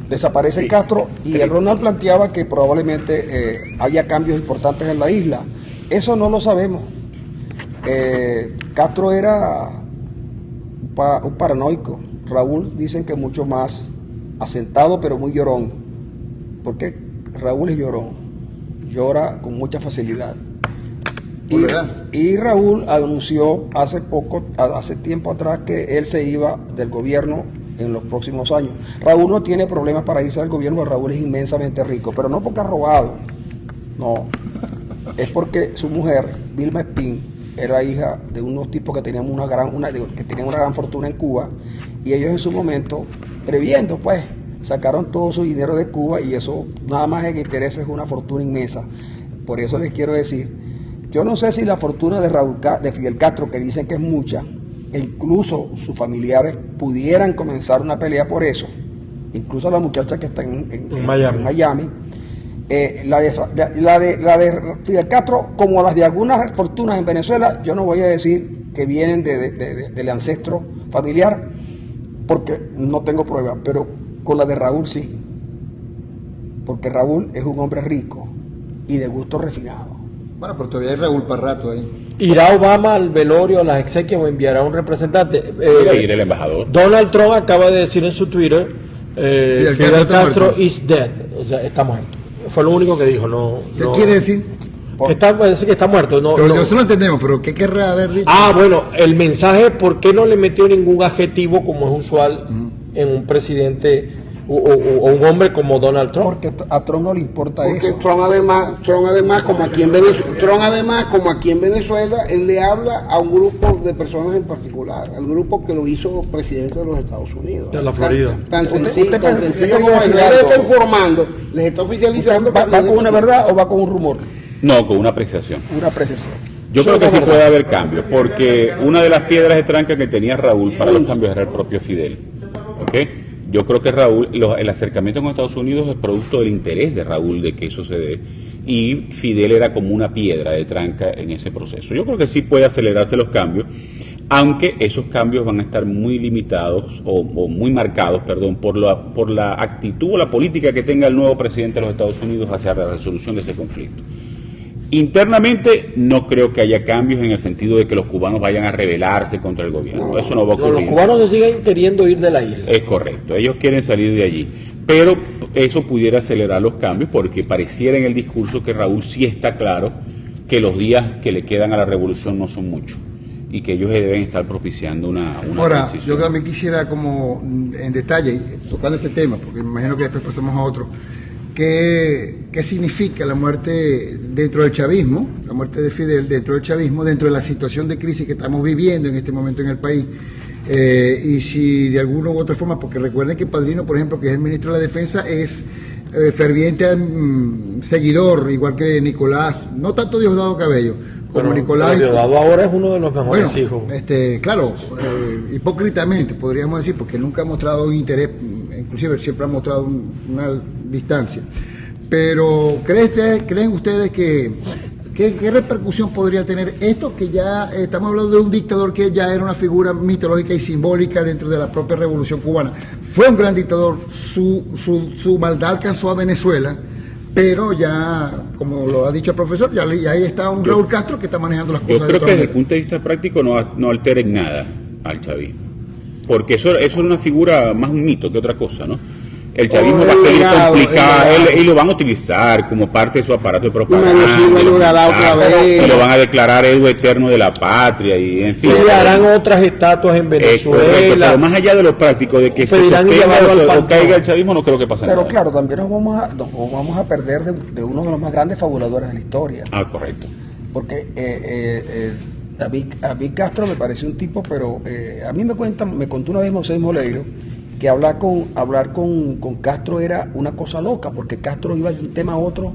desaparece Sí. Castro y el Ronald planteaba que probablemente haya cambios importantes en la isla. Eso no lo sabemos. Castro era un paranoico. Raúl dicen que mucho más asentado, pero muy llorón. Porque Raúl es llorón, llora con mucha facilidad. Y Raúl anunció hace tiempo atrás, que él se iba del gobierno en los próximos años. Raúl no tiene problemas para irse del gobierno, Raúl es inmensamente rico, pero no porque ha robado, no, es porque su mujer, Vilma Espín, era hija de unos tipos que tenían una gran fortuna en Cuba, y ellos en su momento, previendo pues, sacaron todo su dinero de Cuba, y eso nada más en intereses es una fortuna inmensa. Por eso les quiero decir, yo no sé si la fortuna de Fidel Castro, que dicen que es mucha, e incluso sus familiares pudieran comenzar una pelea por eso, incluso la muchacha que está en Miami. La de Fidel Castro, como las de algunas fortunas en Venezuela, yo no voy a decir que vienen del ancestro familiar, porque no tengo pruebas, pero con la de Raúl sí, porque Raúl es un hombre rico y de gusto refinado. Bueno, pero todavía hay Raúl para rato ahí. ¿Irá Obama al velorio, a las exequias, o enviará un representante? Ir el embajador. Donald Trump acaba de decir en su Twitter, Fidel Castro is dead, o sea, está muerto. Fue lo único que dijo. ¿Qué quiere decir? Que está muerto. Eso lo entendemos, pero ¿qué querrá haber dicho? Bueno, el mensaje, ¿por qué no le metió ningún adjetivo, como es usual en un presidente o un hombre como Donald Trump? Porque a Trump no le importa porque eso. Trump además, como aquí en Venezuela, él le habla a un grupo de personas en particular, al grupo que lo hizo presidente de los Estados Unidos. De la Florida. Tan Usted sencillo quería como decir él les algo. está informando, les está oficializando. ¿Va con una verdad o va con un rumor? No, con una apreciación. Una apreciación. Yo creo que sí puede haber cambios, porque una de las piedras de tranca que tenía Raúl para los cambios era el propio Fidel. ¿Ok? Yo creo que Raúl, el acercamiento con Estados Unidos es producto del interés de Raúl de que eso se dé, y Fidel era como una piedra de tranca en ese proceso. Yo creo que sí puede acelerarse los cambios, aunque esos cambios van a estar muy limitados o muy marcados, por la actitud o la política que tenga el nuevo presidente de los Estados Unidos hacia la resolución de ese conflicto. Internamente no creo que haya cambios en el sentido de que los cubanos vayan a rebelarse contra el gobierno. Eso no va a ocurrir. Los cubanos se siguen queriendo ir de la isla. Es correcto, ellos quieren salir de allí. Pero eso pudiera acelerar los cambios, porque pareciera en el discurso que Raúl sí está claro que los días que le quedan a la revolución no son muchos y que ellos deben estar propiciando una Ahora, transición. yo también quisiera, como en detalle, tocando este tema, porque me imagino que después pasamos a otro, ¿qué significa la muerte dentro del chavismo, la muerte de Fidel dentro del chavismo, dentro de la situación de crisis que estamos viviendo en este momento en el país? Y si de alguna u otra forma, porque recuerden que Padrino, por ejemplo, que es el ministro de la Defensa, es ferviente seguidor, igual que Nicolás, no tanto Diosdado Cabello, como Nicolás. Diosdado ahora es uno de los mejores hijos. Claro, hipócritamente podríamos decir, porque nunca ha mostrado un interés, inclusive siempre ha mostrado una distancia. Pero ¿creen ustedes que qué repercusión podría tener esto, que ya estamos hablando de un dictador que ya era una figura mitológica y simbólica dentro de la propia Revolución Cubana? Fue un gran dictador, su maldad alcanzó a Venezuela, pero ya, como lo ha dicho el profesor, ya ahí está un Raúl Castro que está manejando las cosas. Yo creo que desde el punto de vista práctico no altera en nada al chavismo, porque eso es una figura más un mito que otra cosa, ¿no? El chavismo va a ser complicado y lo van a utilizar como parte de su aparato de propaganda, y lo van a declarar héroe eterno de la patria, y en fin. Y harán otras estatuas en Venezuela. Pero más allá de lo práctico, de que se sostenga o caiga el chavismo, no creo que pase nada. Pero claro, también nos vamos a perder de uno de los más grandes fabuladores de la historia. Correcto. Porque David Castro me parece un tipo, pero a mí me contó una vez Moisés Moleiro que hablar con Castro era una cosa loca, porque Castro iba de un tema a otro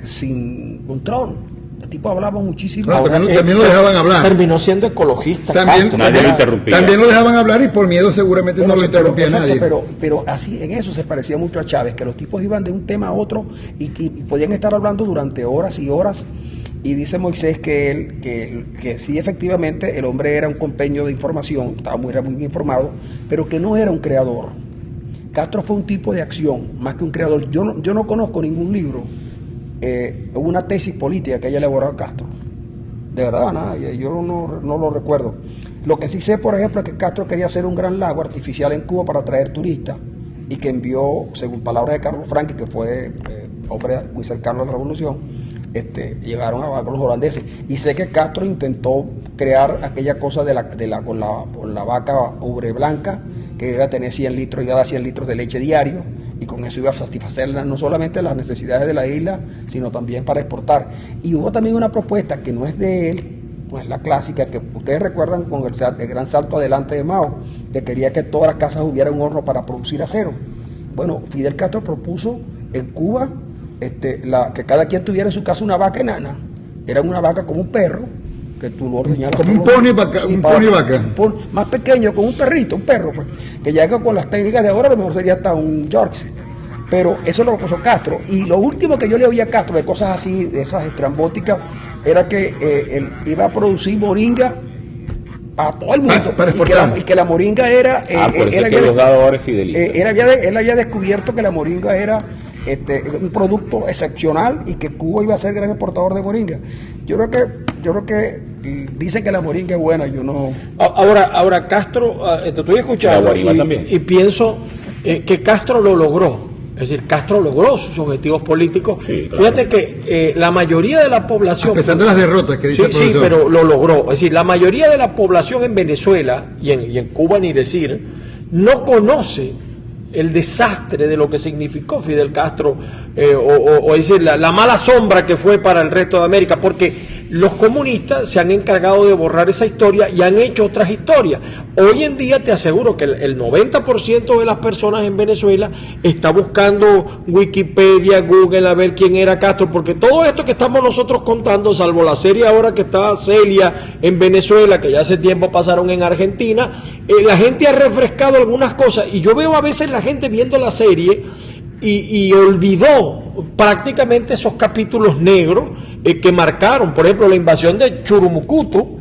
sin control. El tipo hablaba muchísimo. Claro, también lo dejaban hablar. Terminó siendo ecologista. Nadie lo interrumpía. También lo dejaban hablar, y por miedo seguramente no lo interrumpía nadie. Pero así, en eso se parecía mucho a Chávez, que los tipos iban de un tema a otro y podían estar hablando durante horas y horas. Y dice Moisés que sí, efectivamente, el hombre era un compendio de información, era muy informado, pero que no era un creador. Castro fue un tipo de acción, más que un creador. Yo no conozco ningún libro, una tesis política que haya elaborado Castro. De verdad, nada, yo no lo recuerdo. Lo que sí sé, por ejemplo, es que Castro quería hacer un gran lago artificial en Cuba para atraer turistas y que envió, según palabras de Carlos Franqui, que fue hombre muy cercano a la revolución, llegaron a los holandeses. Y sé que Castro intentó crear aquella cosa con la vaca ubre blanca, que iba a tener 100 litros, iba a dar 100 litros de leche diario, y con eso iba a satisfacer no solamente las necesidades de la isla, sino también para exportar. Y hubo también una propuesta que no es de él, pues la clásica, que ustedes recuerdan con el gran salto adelante de Mao, que quería que todas las casas hubiera un horno para producir acero. Bueno, Fidel Castro propuso en Cuba que cada quien tuviera en su casa una vaca enana. Era una vaca como un perro, que tú lo ordeñabas. Como un pony vaca, un pony vaca. Más pequeño, como un perrito, un perro, pues, que ya con las técnicas de ahora a lo mejor sería hasta un Yorkshire. Pero eso lo propuso Castro. Y lo último que yo le oía a Castro de cosas así, de esas estrambóticas, era que él iba a producir moringa para todo el mundo. Para y que la moringa era... por eso es que los dadores fidelistas. Él había descubierto que la moringa era un producto excepcional y que Cuba iba a ser gran exportador de moringa. Yo creo que dicen que la moringa es buena, yo no... Ahora Castro, te estoy escuchando y pienso que Castro lo logró. Es decir, Castro logró sus objetivos políticos. Sí, claro. Fíjate que la mayoría de la población... A pesar de las derrotas que dice el sí, profesor. pero lo logró. Es decir, la mayoría de la población en Venezuela y en Cuba ni decir, no conoce el desastre de lo que significó Fidel Castro, o decir, la mala sombra que fue para el resto de América, porque los comunistas se han encargado de borrar esa historia y han hecho otras historias. Hoy en día te aseguro que el 90% de las personas en Venezuela está buscando Wikipedia, Google, a ver quién era Castro, porque todo esto que estamos nosotros contando, salvo la serie ahora que está Celia en Venezuela, que ya hace tiempo pasaron en Argentina, la gente ha refrescado algunas cosas, y yo veo a veces la gente viendo la serie y olvidó prácticamente esos capítulos negros que marcaron, por ejemplo, la invasión de Churumucuto,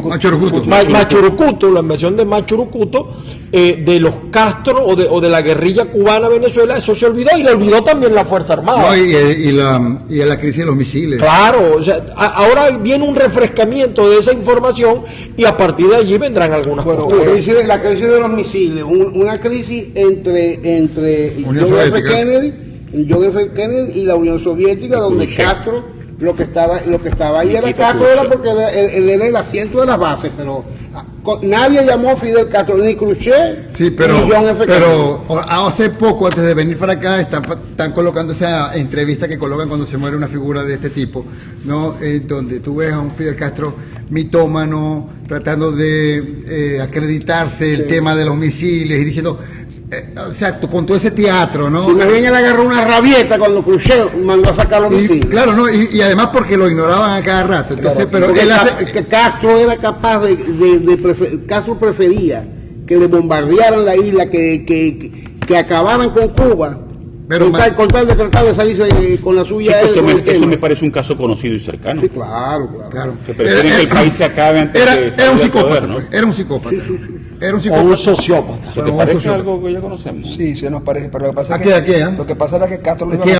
Machurucuto, la invasión de Machurucuto, de los Castro o de la guerrilla cubana a Venezuela, eso se olvidó, y le olvidó también la Fuerza Armada. No, y la crisis de los misiles. Claro, o sea, ahora viene un refrescamiento de esa información y a partir de allí vendrán algunas cosas. La crisis de los misiles, una crisis entre John F. Kennedy y la Unión Soviética, donde Castro lo que estaba ahí era Castro, era porque él era el asiento de las bases, pero nadie llamó a Fidel Castro, ni Khrushchev, sí, pero, ni John F. pero hace poco, antes de venir para acá, están colocando esa entrevista que colocan cuando se muere una figura de este tipo, ¿no? Donde tú ves a un Fidel Castro mitómano tratando de acreditarse el tema de los misiles y diciendo... o sea, con todo ese teatro, ¿no? Si más bien él agarró una rabieta cuando Khrushchev mandó a sacar los misiles. Claro, ¿no? Y además porque lo ignoraban a cada rato. Entonces, claro, pero que Castro era capaz Castro prefería que le bombardearan la isla, que acabaran con Cuba, pero con tal de tratar de salirse con la suya. Sí, eso me parece un caso conocido y cercano. Sí, claro. Que prefieren que el país se acabe antes era un psicópata, ¿no? Era un psicópata. Era un psicópata. O un sociópata. ¿Se te parece algo que ya conocemos? Sí, se nos parece, pero lo que pasa es que lo que pasa es que Castro lo iba a